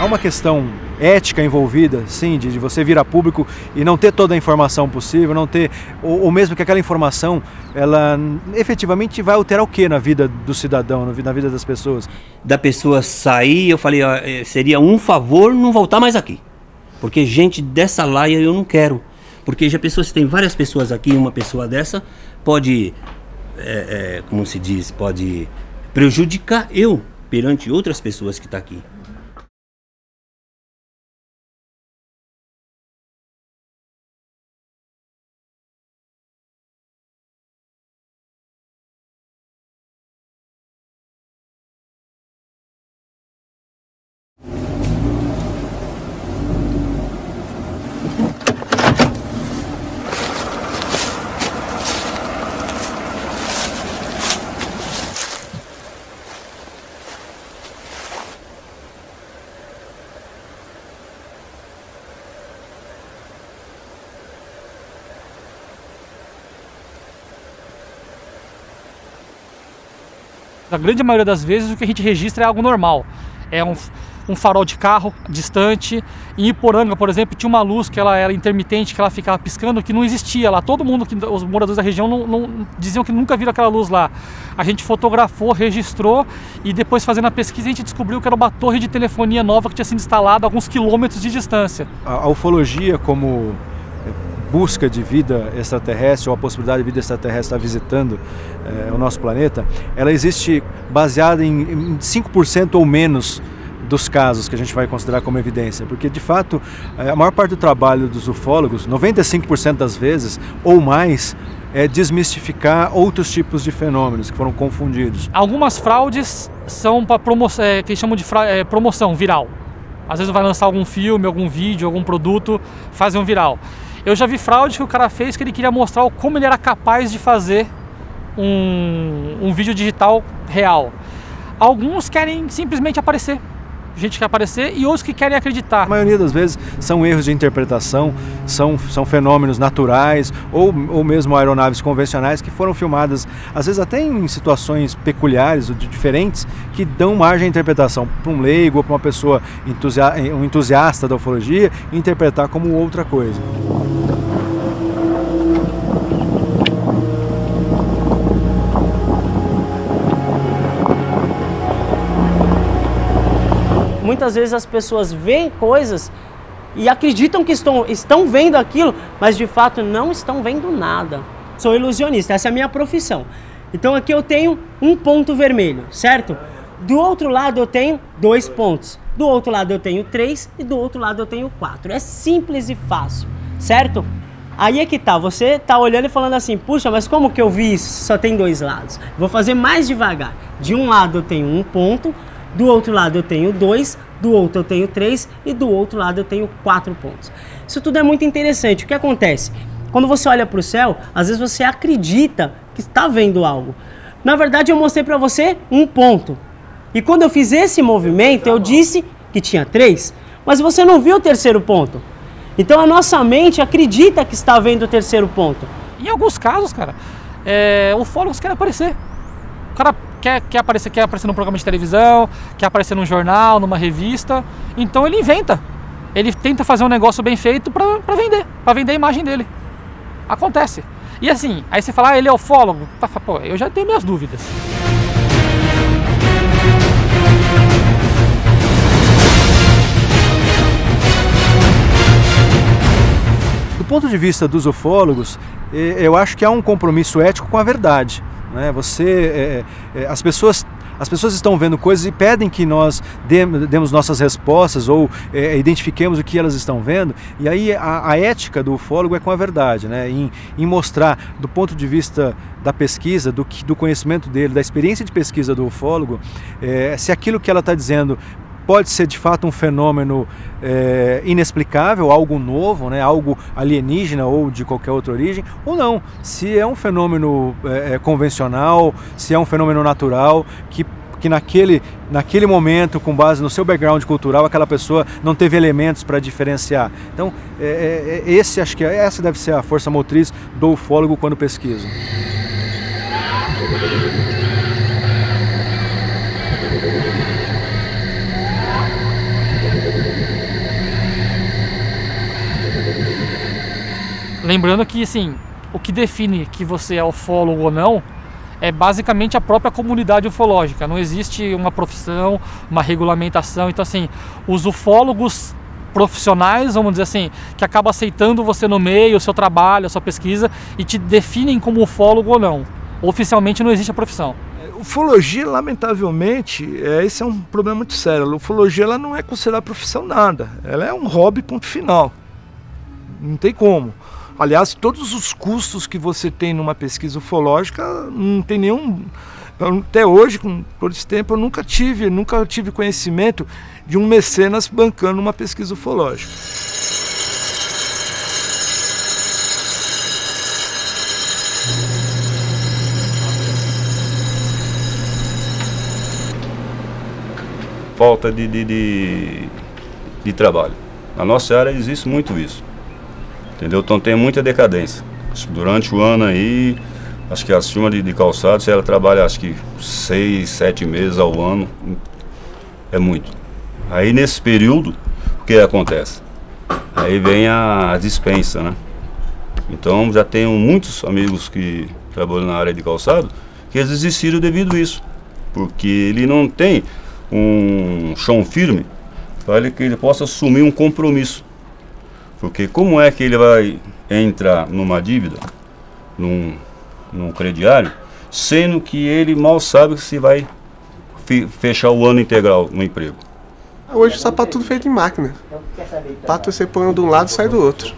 uma questão ética envolvida, sim, de você vir a público e não ter toda a informação possível, não ter, ou mesmo que aquela informação, ela efetivamente vai alterar o que na vida do cidadão, na vida das pessoas? Da pessoa sair, eu falei, ó, seria um favor não voltar mais aqui. Porque gente dessa laia eu não quero. Porque já pensou, se tem várias pessoas aqui, uma pessoa dessa pode, como se diz, pode prejudicar eu perante outras pessoas que estão aqui. Na grande maioria das vezes o que a gente registra é algo normal. É um farol de carro distante. Em Iporanga, por exemplo, tinha uma luz que ela era intermitente, que ela ficava piscando, que não existia lá. Todo mundo, os moradores da região não diziam que nunca viram aquela luz lá. A gente fotografou, registrou e depois, fazendo a pesquisa, a gente descobriu que era uma torre de telefonia nova que tinha sido instalada a alguns quilômetros de distância. A ufologia, como busca de vida extraterrestre, ou a possibilidade de vida extraterrestre estar visitando o nosso planeta, ela existe baseada em 5% ou menos dos casos que a gente vai considerar como evidência, porque de fato a maior parte do trabalho dos ufólogos, 95% das vezes ou mais, é desmistificar outros tipos de fenômenos que foram confundidos. Algumas fraudes são para promoção, que chamam de promoção viral. Às vezes vai lançar algum filme, algum vídeo, algum produto, fazem um viral. Eu já vi fraude que o cara fez que ele queria mostrar como ele era capaz de fazer um vídeo digital real. Alguns querem simplesmente aparecer. Gente que quer aparecer e outros que querem acreditar. A maioria das vezes são erros de interpretação, são fenômenos naturais ou mesmo aeronaves convencionais que foram filmadas, às vezes até em situações peculiares ou diferentes, que dão margem à interpretação para um leigo ou para uma pessoa, um entusiasta da ufologia, interpretar como outra coisa. Muitas vezes as pessoas veem coisas e acreditam que estão vendo aquilo, mas de fato não estão vendo nada. Sou ilusionista, essa é a minha profissão. Então aqui eu tenho um ponto vermelho, certo? Do outro lado eu tenho 2 pontos. Do outro lado eu tenho 3 e do outro lado eu tenho 4. É simples e fácil, certo? Aí é que tá, você tá olhando e falando assim, puxa, mas como que eu vi isso se só tem 2 lados? Vou fazer mais devagar. De um lado eu tenho 1 ponto, do outro lado eu tenho 2, do outro eu tenho 3 e do outro lado eu tenho 4 pontos. Isso tudo é muito interessante. O que acontece? Quando você olha para o céu, às vezes você acredita que está vendo algo. Na verdade eu mostrei para você 1 ponto. E quando eu fiz esse movimento, eu disse que tinha 3, mas você não viu o 3º ponto. Então a nossa mente acredita que está vendo o 3º ponto. Em alguns casos, cara, ufólogos querem aparecer. O cara quer aparecer num programa de televisão, quer aparecer num jornal, numa revista. Então ele inventa. Ele tenta fazer um negócio bem feito para vender a imagem dele. Acontece. E assim, aí você fala, ele é ufólogo? Pô, eu já tenho minhas dúvidas. Do ponto de vista dos ufólogos, eu acho que há um compromisso ético com a verdade. Né? As pessoas estão vendo coisas e pedem que nós demos nossas respostas ou identifiquemos o que elas estão vendo, e aí a ética do ufólogo é com a verdade, né? em mostrar do ponto de vista da pesquisa, do conhecimento dele, da experiência de pesquisa do ufólogo, se aquilo que ela está dizendo pode ser de fato um fenômeno inexplicável, algo novo, né, algo alienígena ou de qualquer outra origem, ou não. Se é um fenômeno convencional, se é um fenômeno natural, que naquele momento, com base no seu background cultural, aquela pessoa não teve elementos para diferenciar. Então, acho que essa deve ser a força motriz do ufólogo quando pesquisa. lembrando que, assim, o que define que você é ufólogo ou não é basicamente a própria comunidade ufológica. Não existe uma profissão, uma regulamentação. Então, assim, os ufólogos profissionais, vamos dizer assim, que acabam aceitando você no meio, o seu trabalho, a sua pesquisa, e te definem como ufólogo ou não. Oficialmente não existe a profissão. Ufologia, lamentavelmente, esse é um problema muito sério. A ufologia, ela não é considerada profissão nada. Ela é um hobby, ponto final. Não tem como. Aliás, todos os custos que você tem numa pesquisa ufológica, não tem nenhum... Até hoje, com todo esse tempo, eu nunca tive conhecimento de um mecenas bancando uma pesquisa ufológica. Falta de trabalho. Na nossa área existe muito isso. Entendeu? Então tem muita decadência. Durante o ano aí, acho que as firmas de calçados, ela trabalha acho que 6, 7 meses ao ano. É muito. Aí nesse período, o que acontece? Aí vem a dispensa, né? Então já tenho muitos amigos que trabalham na área de calçado que eles desistiram devido a isso. Porque ele não tem um chão firme para que ele possa assumir um compromisso. Porque como é que ele vai entrar numa dívida, num crediário, sendo que ele mal sabe se vai fechar o ano integral no emprego? Hoje o sapato é tudo feito em máquina. Pato você põe um de um lado e sai do outro.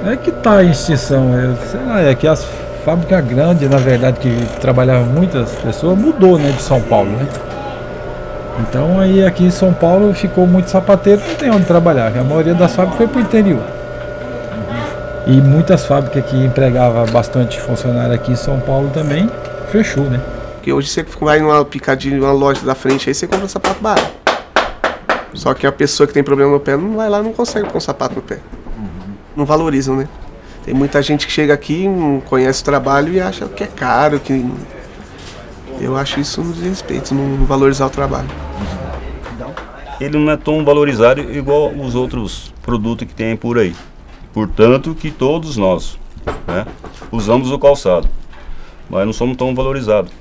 É que está a extinção, sei lá, é que as fábricas grandes, na verdade, que trabalhavam muitas pessoas, mudou, né, de São Paulo, né? Então aí aqui em São Paulo ficou muito sapateiro, não tem onde trabalhar, a maioria das fábricas foi para o interior. E muitas fábricas que empregavam bastante funcionário aqui em São Paulo também fechou, né? Porque hoje você vai numa picadinha, numa loja da frente, aí você compra um sapato barato. Só que a pessoa que tem problema no pé não vai lá e não consegue pôr um sapato no pé. Não valorizam, né? Tem muita gente que chega aqui, não conhece o trabalho e acha que é caro, que... Eu acho isso um desrespeito, não valorizar o trabalho. Ele não é tão valorizado igual os outros produtos que tem por aí. Portanto, que todos nós, né, usamos o calçado, mas não somos tão valorizados.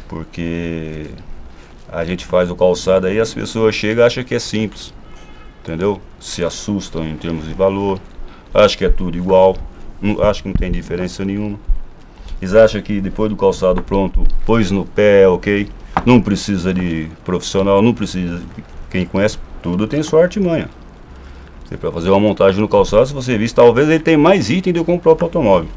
Porque a gente faz o calçado aí, as pessoas chegam e acham que é simples, entendeu? Se assustam em termos de valor, acham que é tudo igual, acham que não tem diferença nenhuma. Eles acham que depois do calçado pronto, pôs no pé, ok? Não precisa de profissional, não precisa. Quem conhece tudo tem sua artimanha. Para fazer uma montagem no calçado, se você vir, talvez ele tenha mais item do que um próprio automóvel.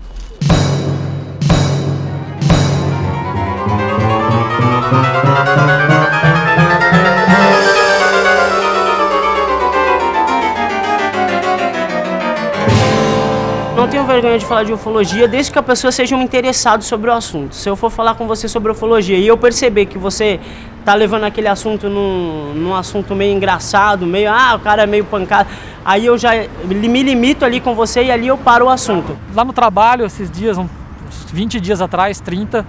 Não tenho vergonha de falar de ufologia, desde que a pessoa seja um interessado sobre o assunto. Se eu for falar com você sobre ufologia e eu perceber que você tá levando aquele assunto num assunto meio engraçado, meio, o cara é meio pancado, aí eu já me limito ali com você e ali eu paro o assunto. Lá no trabalho, esses dias, uns 20 dias atrás, 30,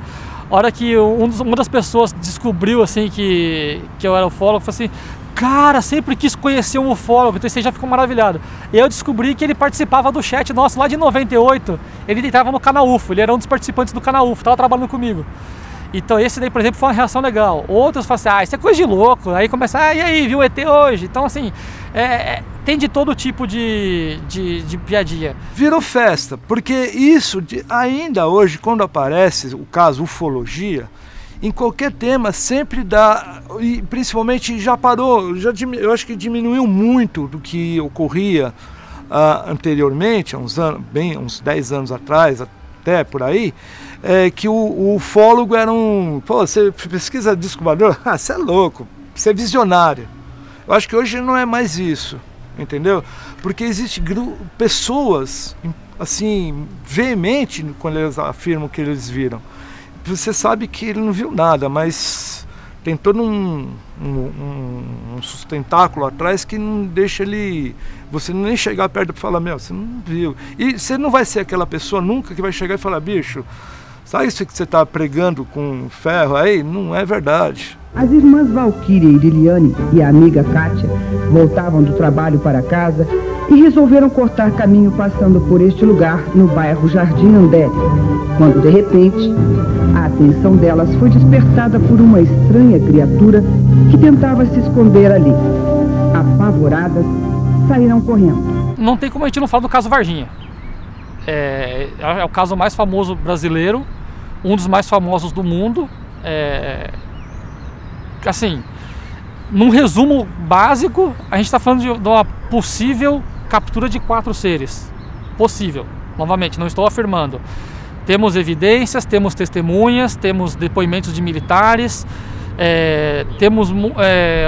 a hora que uma das pessoas descobriu assim que eu era ufólogo, falou assim: cara, sempre quis conhecer um ufólogo, então você já ficou maravilhado. E eu descobri que ele participava do chat nosso lá de 98, ele entrava no canal UFO, ele era um dos participantes do canal UFO, estava trabalhando comigo. Então esse daí, por exemplo, foi uma reação legal. Outros falam assim: isso é coisa de louco. Aí começa, e aí, viu o ET hoje? Então assim, tem de todo tipo de piadinha. Virou festa, porque isso ainda hoje, quando aparece o caso ufologia, em qualquer tema sempre dá, e principalmente já parou, eu acho que diminuiu muito do que ocorria anteriormente, há uns anos, uns 10 anos atrás, até por aí, que o ufólogo era você pesquisa disco voador? Você é louco, você é visionário. Eu acho que hoje não é mais isso, entendeu? Porque existem pessoas, assim, veemente quando eles afirmam que eles viram. Você sabe que ele não viu nada, mas tem todo um sustentáculo atrás que não deixa você nem chegar perto para falar: meu, você não viu. E você não vai ser aquela pessoa nunca que vai chegar e falar: bicho, sabe isso que você está pregando com ferro aí? Não é verdade. As irmãs Valquíria e Liliane e a amiga Kátia voltavam do trabalho para casa e resolveram cortar caminho passando por este lugar no bairro Jardim André, quando de repente a atenção delas foi despertada por uma estranha criatura que tentava se esconder ali. Apavoradas, saíram correndo. Não tem como a gente não falar do caso Varginha. É o caso mais famoso brasileiro, um dos mais famosos do mundo. Assim, num resumo básico, a gente está falando de uma possível captura de 4 seres. Possível. Novamente, não estou afirmando. Temos evidências, temos testemunhas, temos depoimentos de militares, temos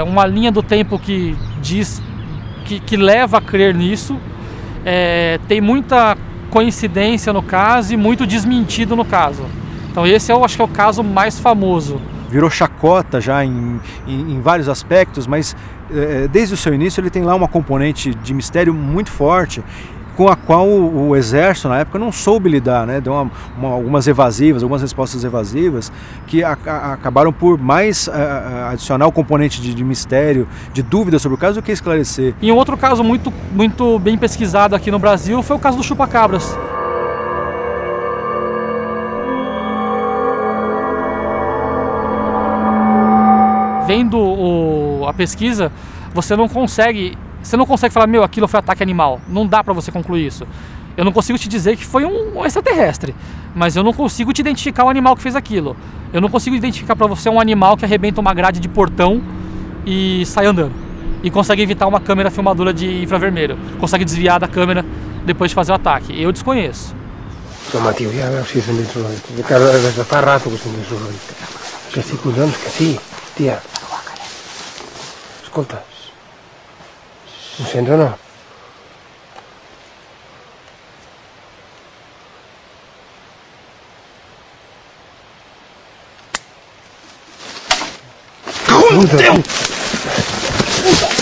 uma linha do tempo que diz que leva a crer nisso. Tem muita coincidência no caso e muito desmentido no caso. Então esse eu acho que é o caso mais famoso. Virou chacota já em vários aspectos, mas desde o seu início ele tem lá uma componente de mistério muito forte, com a qual o Exército na época não soube lidar, né? Deu algumas respostas evasivas, que acabaram por mais adicionar o componente de mistério, de dúvida sobre o caso, do que esclarecer. E um outro caso muito bem pesquisado aqui no Brasil foi o caso do chupa-cabras. Vendo a pesquisa, você não consegue falar, meu, aquilo foi ataque animal. Não dá pra você concluir isso. Eu não consigo te dizer que foi um extraterrestre, mas eu não consigo te identificar o animal que fez aquilo. Eu não consigo identificar pra você um animal que arrebenta uma grade de portão e sai andando. E consegue evitar uma câmera filmadora de infravermelho. Consegue desviar da câmera depois de fazer o ataque. Eu desconheço. Insomma, tio, io si sono dentro l'horizonte. Fa rato che sono dentro l'horizonte. Che stai cuidando che sì, tia. Ascolta. Non sento, no? Puta, puta.